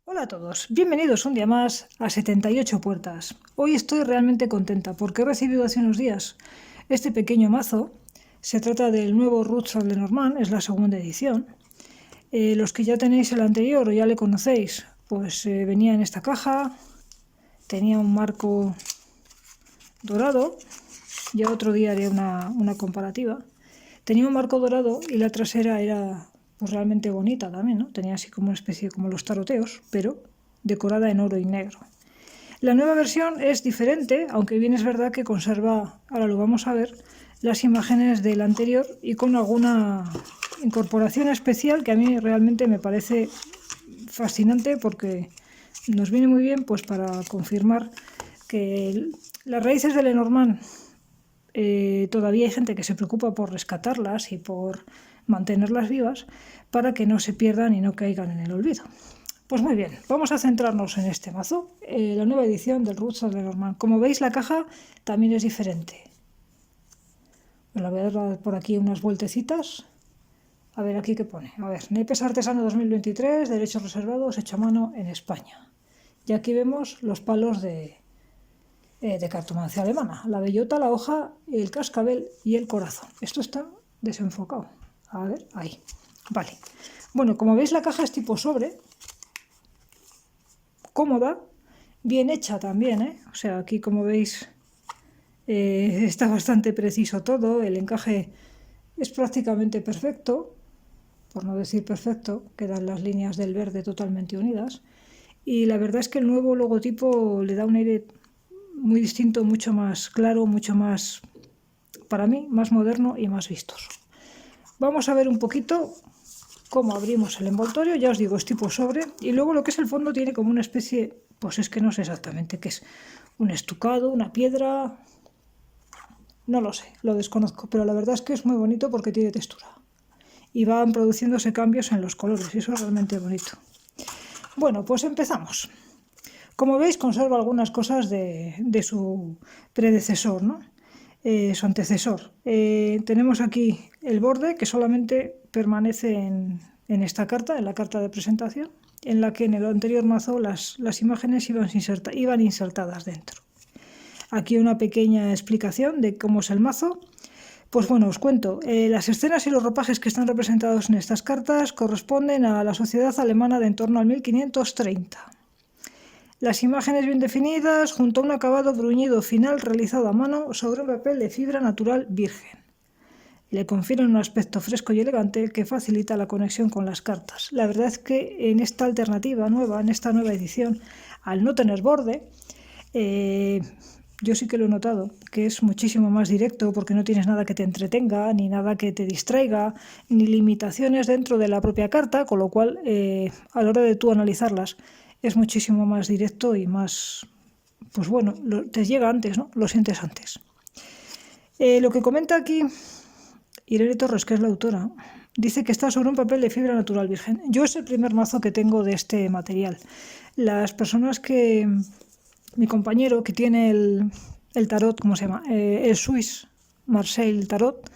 Hola a todos, bienvenidos un día más a 78 puertas. Hoy estoy realmente contenta porque he recibido hace unos días este pequeño mazo. Se trata del nuevo Roots of Lenormand, es la segunda edición. Los que ya tenéis el anterior o ya le conocéis, pues venía en esta caja, tenía un marco dorado, ya otro día haré una comparativa. Tenía un marco dorado y la trasera era pues realmente bonita también, ¿no? Tenía así como una especie como los taroteos, pero decorada en oro y negro. La nueva versión es diferente, aunque bien es verdad que conserva, ahora lo vamos a ver, las imágenes del anterior y con alguna incorporación especial que a mí realmente me parece fascinante porque nos viene muy bien pues para confirmar que las raíces de Lenormand todavía hay gente que se preocupa por rescatarlas y por mantenerlas vivas para que no se pierdan y no caigan en el olvido. Pues muy bien, vamos a centrarnos en este mazo, la nueva edición del Roots of Lenormand. Como veis, la caja también es diferente. Os la voy a dar por aquí unas vueltecitas. A ver, aquí qué pone. A ver, naipes artesano 2023, derechos reservados, hecho a mano en España. Y aquí vemos los palos de cartomancia alemana. La bellota, la hoja, el cascabel y el corazón. Esto está desenfocado. A ver, ahí. Vale. Bueno, como veis, la caja es tipo sobre. Cómoda. Bien hecha también, ¿eh? O sea, aquí como veis está bastante preciso todo. El encaje es prácticamente perfecto. Por no decir perfecto. Quedan las líneas del verde totalmente unidas. Y la verdad es que el nuevo logotipo le da un aire muy distinto, mucho más claro, mucho más, para mí, más moderno y más vistoso. Vamos a ver un poquito cómo abrimos el envoltorio. Ya os digo, es tipo sobre. Y luego lo que es el fondo tiene como una especie, pues es que no sé exactamente qué es. Un estucado, una piedra, no lo sé, lo desconozco. Pero la verdad es que es muy bonito porque tiene textura. Y van produciéndose cambios en los colores y eso es realmente bonito. Bueno, pues empezamos. Como veis, conserva algunas cosas de su predecesor, ¿no? Su antecesor. Tenemos aquí el borde que solamente permanece en esta carta, en la carta de presentación, en la que en el anterior mazo las imágenes iban insertadas dentro. Aquí una pequeña explicación de cómo es el mazo. Pues bueno, os cuento, las escenas y los ropajes que están representados en estas cartas corresponden a la sociedad alemana de en torno al 1530. Las imágenes bien definidas junto a un acabado bruñido final realizado a mano sobre un papel de fibra natural virgen. Le confieren un aspecto fresco y elegante que facilita la conexión con las cartas. La verdad es que en esta alternativa nueva, en esta nueva edición, al no tener borde, yo sí que lo he notado, que es muchísimo más directo porque no tienes nada que te entretenga, ni nada que te distraiga, ni limitaciones dentro de la propia carta, con lo cual a la hora de tú analizarlas es muchísimo más directo y más, pues bueno, te llega antes, ¿no? Lo sientes antes. Lo que comenta aquí Irene Torres, que es la autora, dice que está sobre un papel de fibra natural virgen. Yo es el primer mazo que tengo de este material. Las personas que... Mi compañero que tiene el tarot, ¿cómo se llama? El Swiss Marseille Tarot,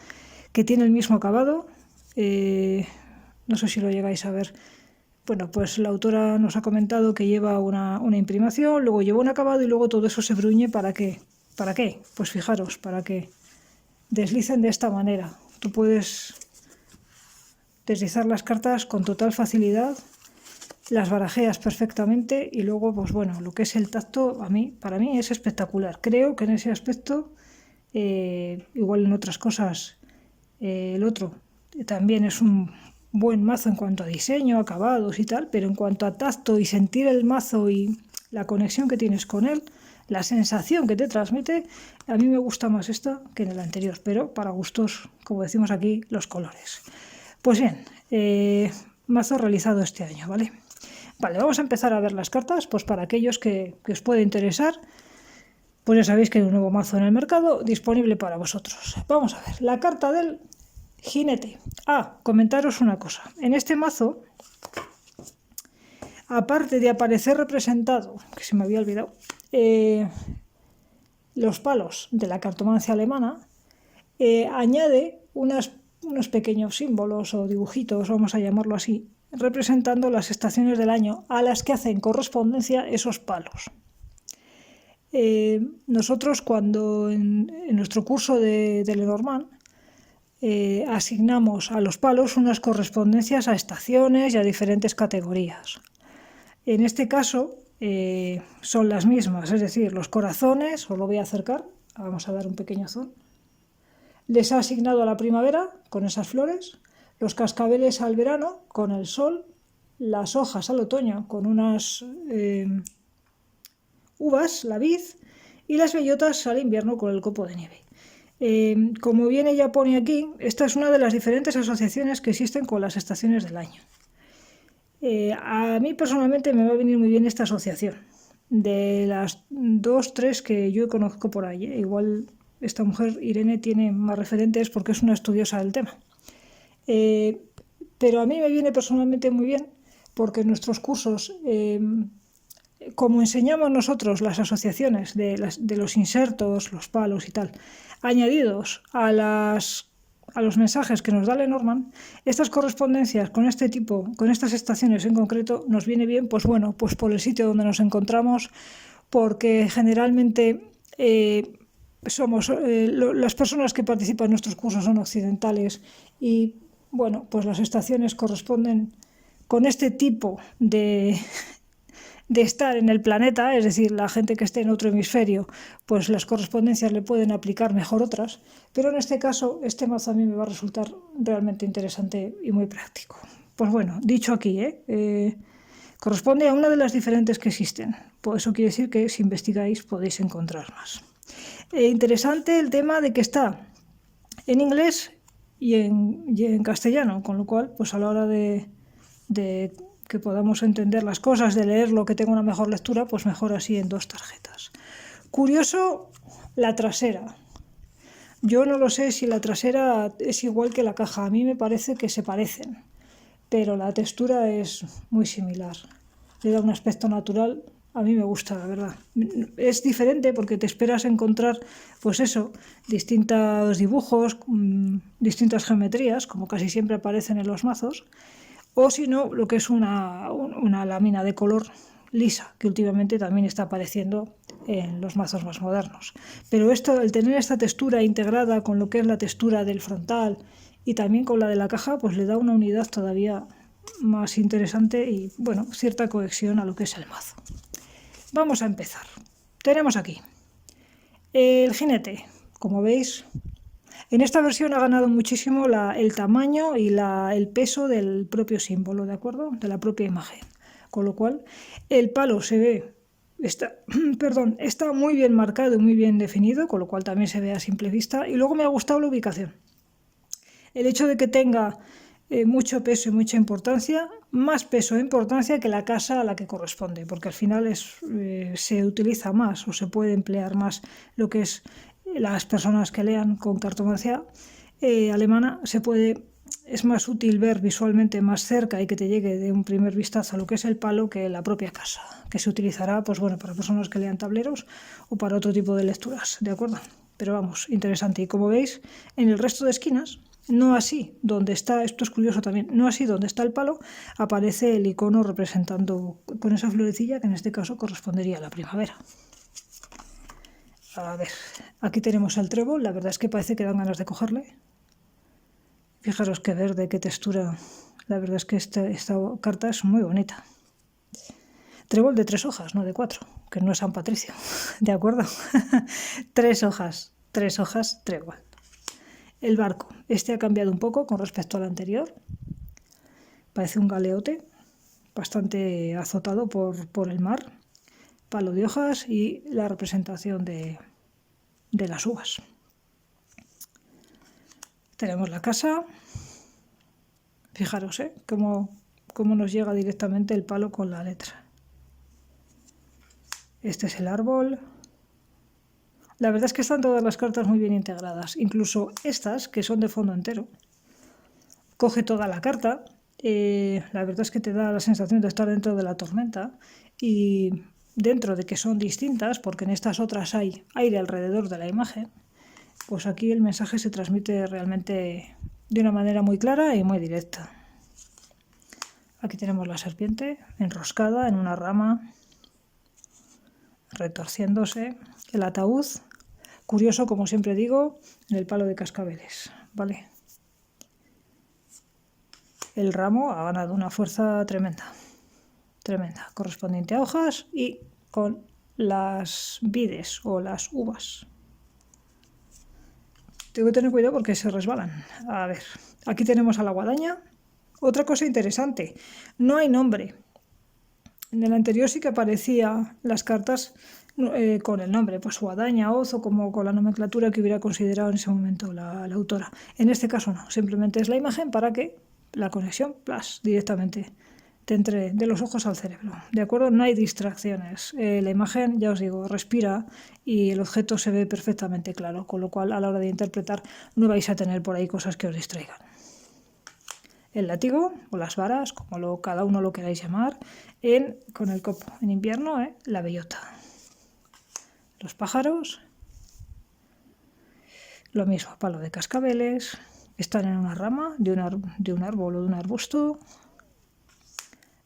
que tiene el mismo acabado. No sé si lo llegáis a ver. Bueno, pues la autora nos ha comentado que lleva una imprimación, luego lleva un acabado y luego todo eso se bruñe. ¿Para qué? ¿Para qué? Pues fijaros, para que deslicen de esta manera. Tú puedes deslizar las cartas con total facilidad, las barajeas perfectamente y luego, pues bueno, lo que es el tacto, para mí es espectacular. Creo que en ese aspecto, igual en otras cosas, el otro también es un buen mazo en cuanto a diseño, acabados y tal, pero en cuanto a tacto y sentir el mazo y la conexión que tienes con él, la sensación que te transmite, a mí me gusta más esta que en el anterior, pero para gustos, como decimos aquí, los colores. Pues bien, mazo realizado este año, ¿vale? Vale, vamos a empezar a ver las cartas, pues para aquellos que os puede interesar, pues ya sabéis que hay un nuevo mazo en el mercado disponible para vosotros. Vamos a ver, la carta del jinete. Comentaros una cosa. En este mazo, aparte de aparecer representado, que se me había olvidado, los palos de la cartomancia alemana, añade unos pequeños símbolos o dibujitos, vamos a llamarlo así, representando las estaciones del año a las que hacen correspondencia esos palos. Nosotros cuando en nuestro curso de Lenormand asignamos a los palos unas correspondencias a estaciones y a diferentes categorías. En este caso son las mismas, es decir, los corazones, os lo voy a acercar, vamos a dar un pequeño zoom, les ha asignado a la primavera con esas flores, los cascabeles al verano con el sol, las hojas al otoño con unas uvas, la vid, y las bellotas al invierno con el copo de nieve. Como bien ella pone aquí, esta es una de las diferentes asociaciones que existen con las estaciones del año. A mí personalmente me va a venir muy bien esta asociación. De las 2, 3 que yo conozco por ahí, igual esta mujer, Irene, tiene más referentes porque es una estudiosa del tema. Pero a mí me viene personalmente muy bien porque en nuestros cursos, como enseñamos nosotros las asociaciones de los insertos, los palos y tal, añadidos a los mensajes que nos da Lenormand, estas correspondencias con este tipo, con estas estaciones en concreto, nos viene bien, pues bueno, pues por el sitio donde nos encontramos, porque generalmente las personas que participan en nuestros cursos son occidentales y bueno, pues las estaciones corresponden con este tipo de estar en el planeta, es decir, la gente que esté en otro hemisferio, pues las correspondencias le pueden aplicar mejor otras, pero en este caso este mazo a mí me va a resultar realmente interesante y muy práctico. Pues bueno, dicho aquí, corresponde a una de las diferentes que existen, pues eso quiere decir que si investigáis podéis encontrar más. Interesante el tema de que está en inglés y en castellano, con lo cual, pues a la hora de que podamos entender las cosas, de leerlo, que tenga una mejor lectura, pues mejor así en 2 tarjetas. Curioso, la trasera. Yo no lo sé si la trasera es igual que la caja, a mí me parece que se parecen, pero la textura es muy similar. Le da un aspecto natural, a mí me gusta, la verdad. Es diferente porque te esperas encontrar, pues eso, distintos dibujos, distintas geometrías, como casi siempre aparecen en los mazos, o si no, lo que es una lámina de color lisa, que últimamente también está apareciendo en los mazos más modernos. Pero esto, el tener esta textura integrada con lo que es la textura del frontal y también con la de la caja, pues le da una unidad todavía más interesante y, bueno, cierta cohesión a lo que es el mazo. Vamos a empezar. Tenemos aquí el jinete, como veis. En esta versión ha ganado muchísimo el tamaño y el peso del propio símbolo, ¿de acuerdo? De la propia imagen. Con lo cual, el palo se ve, está muy bien marcado y muy bien definido, con lo cual también se ve a simple vista. Y luego me ha gustado la ubicación. El hecho de que tenga mucho peso y mucha importancia, más peso e importancia que la casa a la que corresponde, porque al final se utiliza más o se puede emplear más lo que es las personas que lean con cartomancia alemana, es más útil ver visualmente más cerca y que te llegue de un primer vistazo a lo que es el palo que la propia casa, que se utilizará pues bueno, para personas que lean tableros o para otro tipo de lecturas, ¿de acuerdo? Pero vamos, interesante. Y como veis, en el resto de esquinas, no así donde está, esto es curioso también, no así donde está el palo, aparece el icono representando con esa florecilla que en este caso correspondería a la primavera. A ver, aquí tenemos el trébol, la verdad es que parece que dan ganas de cogerle. Fijaros qué verde, qué textura. La verdad es que esta carta es muy bonita. Trébol de 3 hojas, no de 4, que no es San Patricio, ¿de acuerdo? 3 hojas, trébol. El barco, este ha cambiado un poco con respecto al anterior. Parece un galeote, bastante azotado por el mar. Palo de hojas y la representación de las uvas. Tenemos la casa. Fijaros, cómo nos llega directamente el palo con la letra. Este es el árbol. La verdad es que están todas las cartas muy bien integradas, incluso estas, que son de fondo entero. Coge toda la carta. La verdad es que te da la sensación de estar dentro de la tormenta y dentro de que son distintas, porque en estas otras hay aire alrededor de la imagen, pues aquí el mensaje se transmite realmente de una manera muy clara y muy directa. Aquí tenemos la serpiente enroscada en una rama, retorciéndose. El ataúd, curioso, como siempre digo, en el palo de cascabeles, ¿vale? El ramo ha ganado una fuerza tremenda, tremenda, correspondiente a hojas y con las vides o las uvas. Tengo que tener cuidado porque se resbalan. A ver, aquí tenemos a la guadaña. Otra cosa interesante, no hay nombre. En el anterior sí que aparecía las cartas con el nombre, pues guadaña, hoz o como con la nomenclatura que hubiera considerado en ese momento la autora. En este caso no, simplemente es la imagen para que la conexión, directamente te entre de los ojos al cerebro, ¿de acuerdo? No hay distracciones. La imagen, ya os digo, respira y el objeto se ve perfectamente claro, con lo cual a la hora de interpretar no vais a tener por ahí cosas que os distraigan. El látigo o las varas, como cada uno lo queráis llamar, con el copo. En invierno, la bellota. Los pájaros, lo mismo, palo de cascabeles, están en una rama de un árbol o de un arbusto.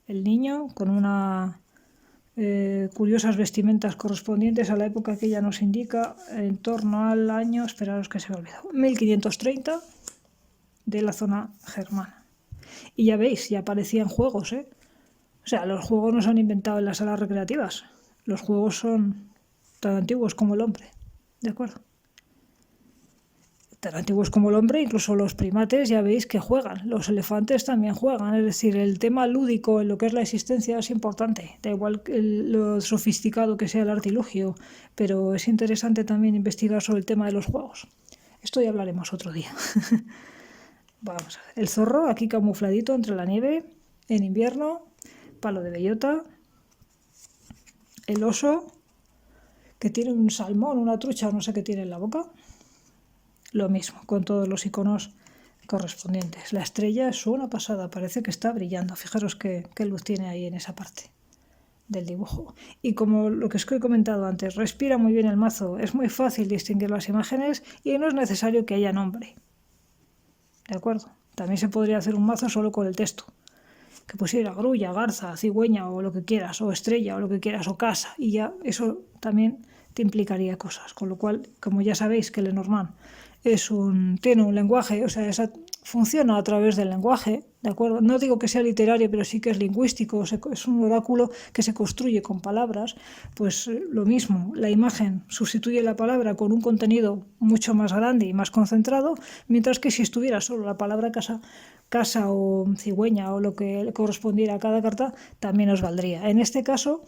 El niño con unas curiosas vestimentas correspondientes a la época que ella nos indica, en torno al año, esperaros que se me ha olvidado, 1530, de la zona germana. Y ya veis, ya aparecían juegos, O sea, los juegos no se han inventado en las salas recreativas. Los juegos son tan antiguos como el hombre, ¿de acuerdo? Tan antiguos como el hombre, incluso los primates ya veis que juegan, los elefantes también juegan, es decir, el tema lúdico en lo que es la existencia es importante, da igual lo sofisticado que sea el artilugio, pero es interesante también investigar sobre el tema de los juegos. Esto ya hablaremos otro día. Vamos a ver, el zorro aquí camufladito entre la nieve, en invierno, palo de bellota, el oso, que tiene un salmón, una trucha, no sé qué tiene en la boca. Lo mismo, con todos los iconos correspondientes. La estrella es una pasada, parece que está brillando. Fijaros qué luz tiene ahí en esa parte del dibujo. Y como lo que os he comentado antes, respira muy bien el mazo, es muy fácil distinguir las imágenes y no es necesario que haya nombre. ¿De acuerdo? También se podría hacer un mazo solo con el texto. Que pusiera grulla, garza, cigüeña o lo que quieras, o estrella o lo que quieras, o casa. Y ya eso también te implicaría cosas. Con lo cual, como ya sabéis que Lenormand tiene un lenguaje, o sea, funciona a través del lenguaje, ¿de acuerdo? No digo que sea literario, pero sí que es lingüístico, es un oráculo que se construye con palabras, pues lo mismo, la imagen sustituye la palabra con un contenido mucho más grande y más concentrado, mientras que si estuviera solo la palabra casa o cigüeña o lo que le correspondiera a cada carta, también os valdría. En este caso,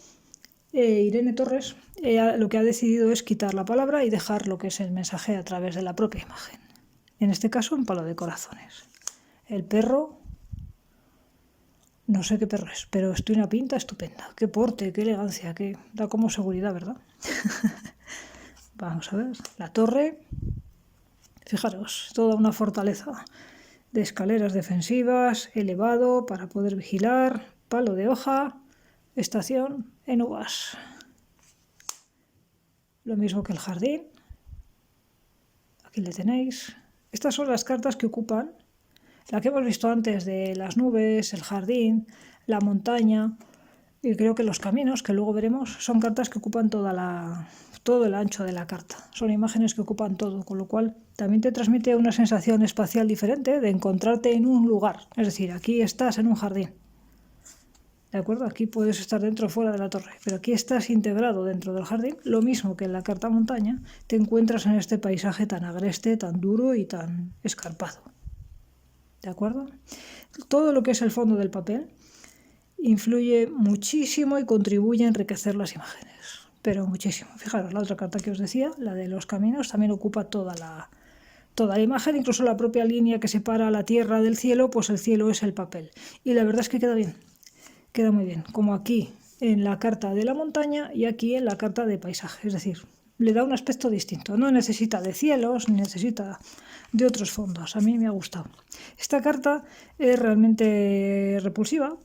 Irene Torres lo que ha decidido es quitar la palabra y dejar lo que es el mensaje a través de la propia imagen. En este caso, un palo de corazones. El perro, no sé qué perro es, pero tiene una pinta estupenda. Qué porte, qué elegancia, que da como seguridad, ¿verdad? Vamos a ver. La torre, fijaros, toda una fortaleza de escaleras defensivas, elevado para poder vigilar, palo de hoja, estación en uvas. Lo mismo que el jardín. Aquí le tenéis. Estas son las cartas que ocupan la que hemos visto antes de las nubes, el jardín, la montaña y creo que los caminos, que luego veremos, son cartas que ocupan todo el ancho de la carta. Son imágenes que ocupan todo, con lo cual también te transmite una sensación espacial diferente de encontrarte en un lugar. Es decir, aquí estás en un jardín. ¿De acuerdo? Aquí puedes estar dentro o fuera de la torre, pero aquí estás integrado dentro del jardín. Lo mismo que en la carta montaña, te encuentras en este paisaje tan agreste, tan duro y tan escarpado. ¿De acuerdo? Todo lo que es el fondo del papel influye muchísimo y contribuye a enriquecer las imágenes, pero muchísimo. Fijaros, la otra carta que os decía, la de los caminos, también ocupa toda la imagen, incluso la propia línea que separa la tierra del cielo, pues el cielo es el papel. Y la verdad es que queda bien. Queda muy bien, como aquí en la carta de la montaña y aquí en la carta de paisaje, es decir, le da un aspecto distinto, no necesita de cielos ni necesita de otros fondos, a mí me ha gustado. Esta carta es realmente repulsiva.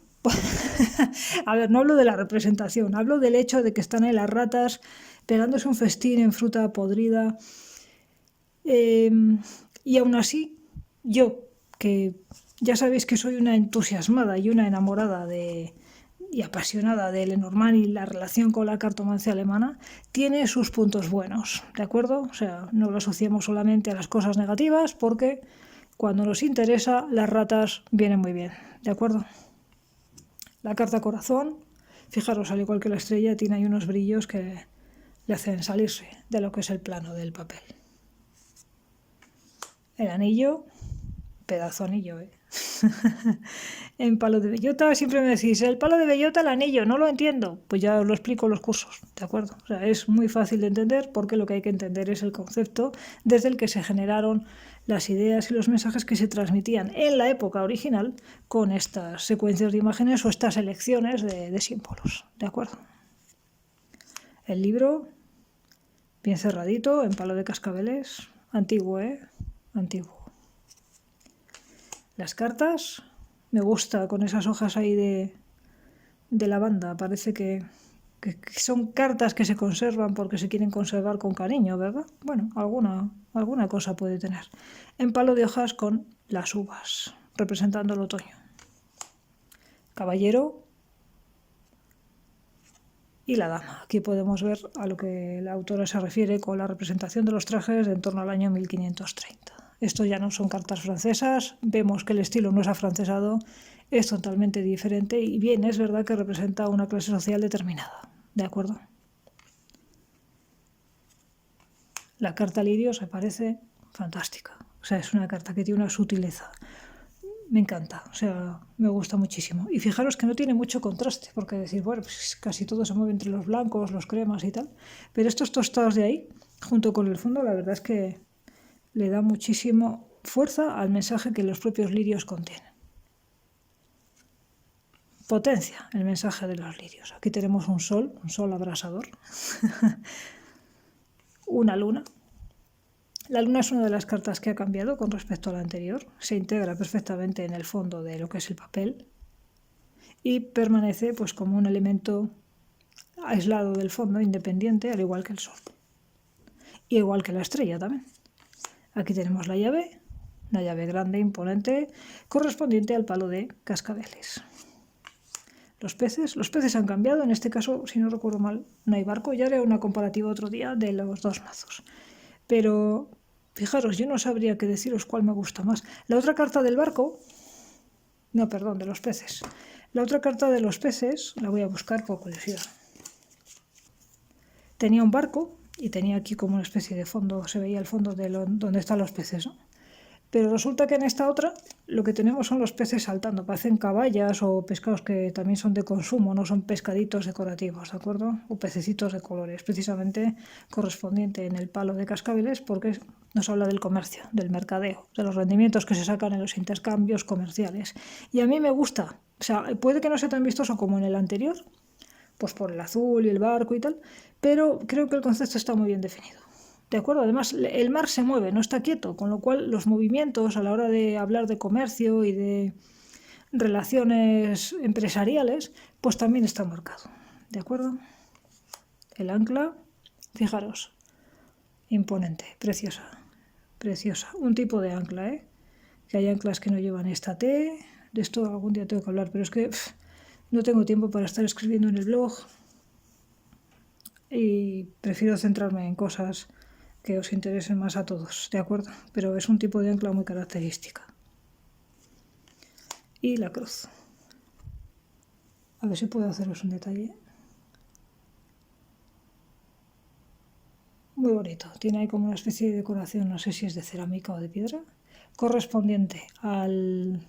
A ver, no hablo de la representación, hablo del hecho de que están ahí las ratas pegándose un festín en fruta podrida y aún así yo que Ya sabéis que soy una entusiasmada y una enamorada y apasionada de Lenormand, y la relación con la cartomancia alemana tiene sus puntos buenos, ¿de acuerdo? O sea, no lo asociamos solamente a las cosas negativas, porque cuando nos interesa las ratas vienen muy bien, ¿de acuerdo? La carta corazón, fijaros, al igual que la estrella, tiene ahí unos brillos que le hacen salirse de lo que es el plano del papel. El anillo, pedazo anillo, ¿eh? En palo de bellota siempre me decís, el palo de bellota, el anillo, no lo entiendo. Pues ya os lo explico en los cursos, ¿de acuerdo? O sea, es muy fácil de entender, porque lo que hay que entender es el concepto desde el que se generaron las ideas y los mensajes que se transmitían en la época original con estas secuencias de imágenes o estas elecciones de símbolos, ¿de acuerdo? El libro, bien cerradito, en palo de cascabeles, antiguo, ¿eh? Antiguo. Las cartas, me gusta con esas hojas ahí de lavanda, parece que son cartas que se conservan porque se quieren conservar con cariño, ¿verdad? Bueno, alguna cosa puede tener. En palo de hojas con las uvas, representando el otoño. Caballero y la dama. Aquí podemos ver a lo que la autora se refiere con la representación de los trajes de en torno al año 1530. Esto ya no son cartas francesas, vemos que el estilo no es afrancesado, es totalmente diferente, y bien, es verdad que representa una clase social determinada, ¿de acuerdo? La carta lirio se parece fantástica, o sea, es una carta que tiene una sutileza. Me encanta, o sea, me gusta muchísimo. Y fijaros que no tiene mucho contraste, porque decir, bueno, pues casi todo se mueve entre los blancos, los cremas y tal, pero estos tostados de ahí, junto con el fondo, la verdad es que le da muchísimo fuerza al mensaje que los propios lirios contienen. Potencia el mensaje de los lirios. Aquí tenemos un sol abrasador, una luna. La luna es una de las cartas que ha cambiado con respecto a la anterior. Se integra perfectamente en el fondo de lo que es el papel y permanece pues como un elemento aislado del fondo, independiente, al igual que el sol. Y igual que la estrella también. Aquí tenemos la llave, una llave grande, imponente, correspondiente al palo de cascabeles. Los peces han cambiado, en este caso, si no recuerdo mal, no hay barco. Ya haré una comparativa otro día de los dos mazos. Pero fijaros, yo no sabría qué deciros cuál me gusta más. La otra carta del barco, no, perdón, de los peces. La otra carta de los peces, la voy a buscar por curiosidad. Tenía un barco y tenía aquí como una especie de fondo, se veía el fondo de donde están los peces, ¿no? Pero resulta que en esta otra lo que tenemos son los peces saltando, parecen caballas o pescados que también son de consumo, no son pescaditos decorativos, ¿de acuerdo? O pececitos de colores, precisamente correspondiente en el palo de cascabeles, porque nos habla del comercio, del mercadeo, de los rendimientos que se sacan en los intercambios comerciales. Y a mí me gusta, o sea, puede que no sea tan vistoso como en el anterior, pues por el azul y el barco y tal, pero creo que el concepto está muy bien definido. ¿De acuerdo? Además, el mar se mueve, no está quieto, con lo cual los movimientos a la hora de hablar de comercio y de relaciones empresariales, pues también está marcado. ¿De acuerdo? El ancla, fijaros, imponente, preciosa, preciosa. Un tipo de ancla, ¿eh? Que hay anclas que no llevan esta T, de esto algún día tengo que hablar, pero es que no tengo tiempo para estar escribiendo en el blog y prefiero centrarme en cosas que os interesen más a todos, ¿de acuerdo? Pero es un tipo de ancla muy característica. Y la cruz. A ver si puedo haceros un detalle. Muy bonito. Tiene ahí como una especie de decoración, no sé si es de cerámica o de piedra, correspondiente al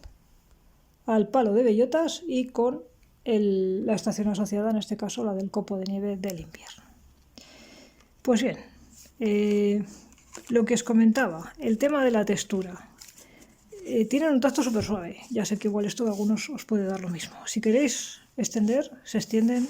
palo de bellotas y con la estación asociada, en este caso la del copo de nieve del invierno. Pues bien, lo que os comentaba, el tema de la textura. Tienen un tacto súper suave. Ya sé que igual esto a algunos os puede dar lo mismo. Si queréis extender, se extienden,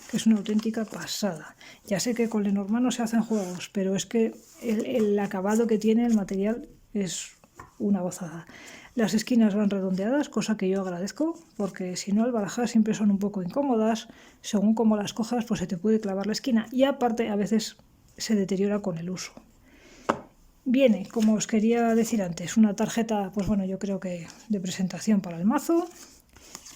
que es una auténtica pasada. Ya sé que con Lenormand no se hacen juegos, pero es que el acabado que tiene el material es una gozada. Las esquinas van redondeadas, cosa que yo agradezco, porque si no al barajar siempre son un poco incómodas. Según cómo las cojas, pues se te puede clavar la esquina. Y aparte a veces se deteriora con el uso. Viene, como os quería decir antes, una tarjeta, pues bueno, yo creo que de presentación para el mazo.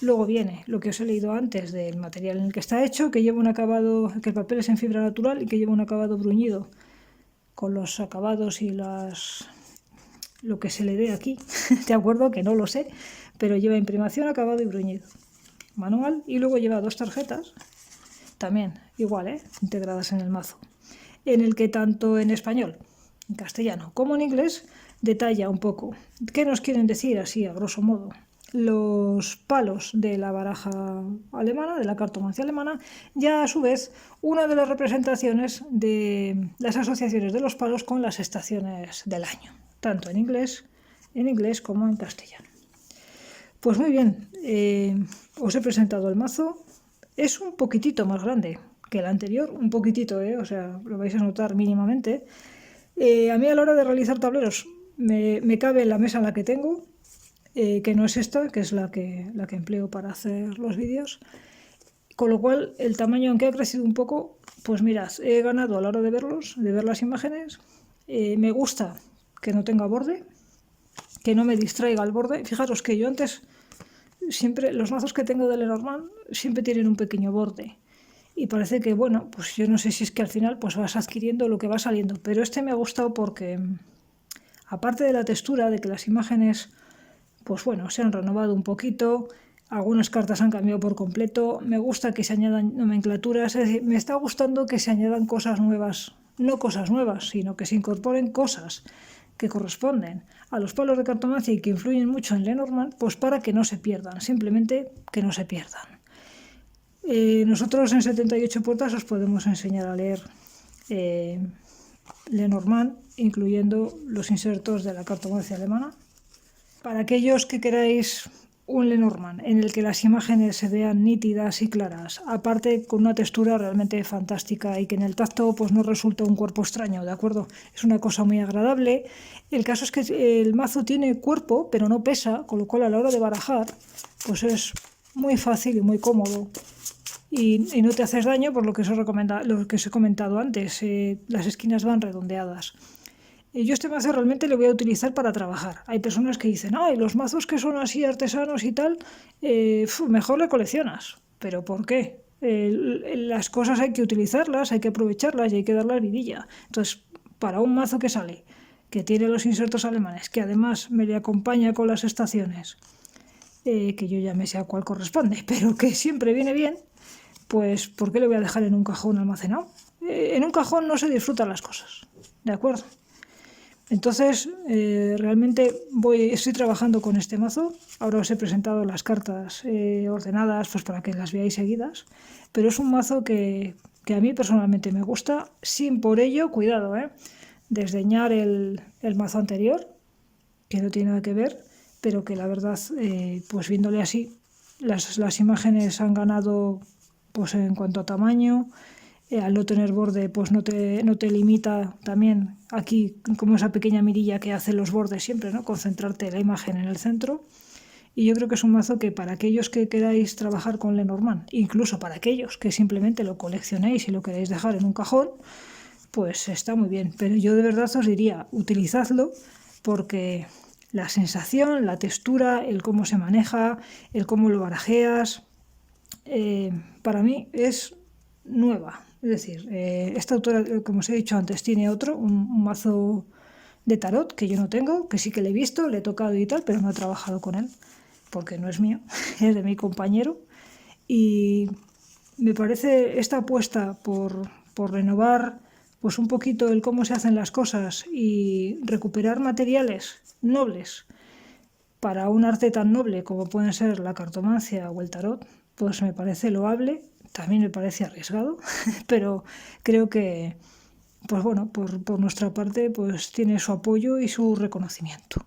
Luego viene lo que os he leído antes del material en el que está hecho, que lleva un acabado, que el papel es en fibra natural y que lleva un acabado bruñido con los acabados y lo que se le dé aquí, de acuerdo, que no lo sé, pero lleva imprimación, acabado y bruñido. Manual, y luego lleva 2 tarjetas, también igual, integradas en el mazo, en el que tanto en español, en castellano, como en inglés, detalla un poco qué nos quieren decir, así a grosso modo, los palos de la baraja alemana, de la cartomancia alemana, ya a su vez una de las representaciones de las asociaciones de los palos con las estaciones del año, tanto en inglés como en castellano. Pues muy bien, os he presentado el mazo. Es un poquitito más grande que el anterior, un poquitito, o sea, lo vais a notar mínimamente. A mí a la hora de realizar tableros me cabe en la mesa en la que tengo, que no es esta, que es la que empleo para hacer los vídeos. Con lo cual, el tamaño, aunque ha crecido un poco, pues mirad, he ganado a la hora de verlos, de ver las imágenes. Me gusta que no tenga borde, que no me distraiga el borde. Fijaros que yo antes, siempre, los mazos que tengo de Lenormand siempre tienen un pequeño borde. Y parece que, bueno, pues yo no sé si es que al final pues vas adquiriendo lo que va saliendo. Pero este me ha gustado porque, aparte de la textura, de que las imágenes, pues bueno, se han renovado un poquito, algunas cartas han cambiado por completo, me gusta que se añadan nomenclaturas, es decir, me está gustando que se añadan cosas nuevas, no cosas nuevas, sino que se incorporen cosas que corresponden a los palos de cartomancia y que influyen mucho en Lenormand, pues para que no se pierdan, simplemente que no se pierdan. Nosotros en 78 puertas os podemos enseñar a leer Lenormand, incluyendo los insertos de la cartomancia alemana. Para aquellos que queráis un Lenormand en el que las imágenes se vean nítidas y claras, aparte con una textura realmente fantástica y que en el tacto pues no resulta un cuerpo extraño, ¿de acuerdo? Es una cosa muy agradable. El caso es que el mazo tiene cuerpo, pero no pesa, con lo cual a la hora de barajar pues es muy fácil y muy cómodo. Y no te haces daño por lo que os he comentado antes, las esquinas van redondeadas. Yo este mazo realmente lo voy a utilizar para trabajar. Hay personas que dicen, ay, los mazos que son así artesanos y tal, mejor le coleccionas. ¿Pero por qué? Las cosas hay que utilizarlas, hay que aprovecharlas y hay que darle vidilla. Entonces, para un mazo que sale, que tiene los insertos alemanes, que además me le acompaña con las estaciones, que yo ya me sé a cuál corresponde, pero que siempre viene bien, pues ¿por qué le voy a dejar en un cajón almacenado? En un cajón no se disfrutan las cosas, ¿de acuerdo? Entonces, realmente estoy trabajando con este mazo. Ahora os he presentado las cartas ordenadas pues para que las veáis seguidas. Pero es un mazo que a mí personalmente me gusta, sin por ello, cuidado, desdeñar el mazo anterior, que no tiene nada que ver, pero que la verdad, pues viéndole así, las imágenes han ganado pues en cuanto a tamaño. Al no tener borde, pues no te limita también aquí, como esa pequeña mirilla que hacen los bordes siempre, ¿no? Concentrarte la imagen en el centro. Y yo creo que es un mazo que para aquellos que queráis trabajar con Lenormand, incluso para aquellos que simplemente lo coleccionéis y lo queréis dejar en un cajón, pues está muy bien. Pero yo de verdad os diría, utilizadlo porque la sensación, la textura, el cómo se maneja, el cómo lo barajeas, para mí es nueva. Es decir, esta autora, como os he dicho antes, tiene un mazo de tarot que yo no tengo, que sí que le he visto, le he tocado y tal, pero no he trabajado con él, porque no es mío, es de mi compañero. Y me parece esta apuesta por renovar pues un poquito el cómo se hacen las cosas y recuperar materiales nobles para un arte tan noble como pueden ser la cartomancia o el tarot, pues me parece loable. También me parece arriesgado, pero creo que, pues bueno, por nuestra parte, pues tiene su apoyo y su reconocimiento.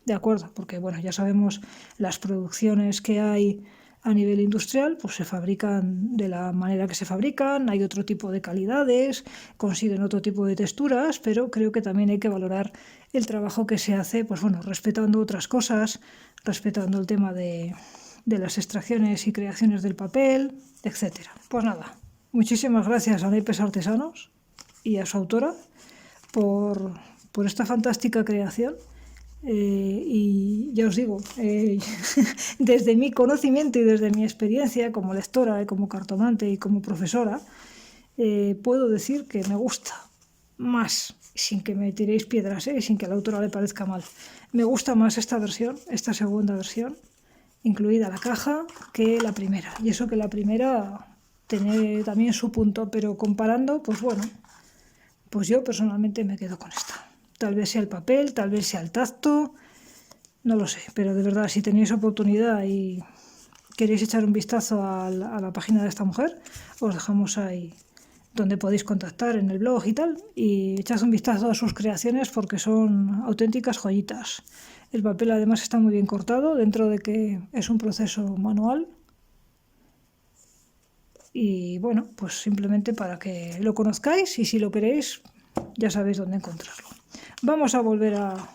De acuerdo, porque bueno, ya sabemos las producciones que hay a nivel industrial, pues se fabrican de la manera que se fabrican, hay otro tipo de calidades, consiguen otro tipo de texturas, pero creo que también hay que valorar el trabajo que se hace, pues bueno, respetando otras cosas, respetando el tema de las extracciones y creaciones del papel, etcétera. Pues nada, muchísimas gracias a Naipes Artesanos y a su autora por por esta fantástica creación. Y ya os digo, desde mi conocimiento y desde mi experiencia como lectora, como cartomante y como profesora, puedo decir que me gusta más, sin que me tiréis piedras, sin que a la autora le parezca mal, me gusta más esta versión, esta segunda versión, incluida la caja, que la primera. Y eso que la primera tiene también su punto, pero comparando, pues bueno, pues yo personalmente me quedo con esta. Tal vez sea el papel, tal vez sea el tacto, no lo sé, pero de verdad, si tenéis oportunidad y queréis echar un vistazo a la página de esta mujer, os dejamos ahí donde podéis contactar en el blog y tal, y echad un vistazo a sus creaciones porque son auténticas joyitas. El papel además está muy bien cortado, dentro de que es un proceso manual. Y bueno, pues simplemente para que lo conozcáis y si lo queréis, ya sabéis dónde encontrarlo. Vamos a volver a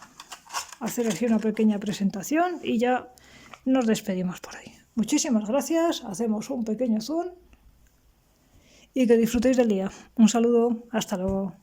hacer así una pequeña presentación y ya nos despedimos por ahí. Muchísimas gracias, hacemos un pequeño zoom y que disfrutéis del día. Un saludo, hasta luego.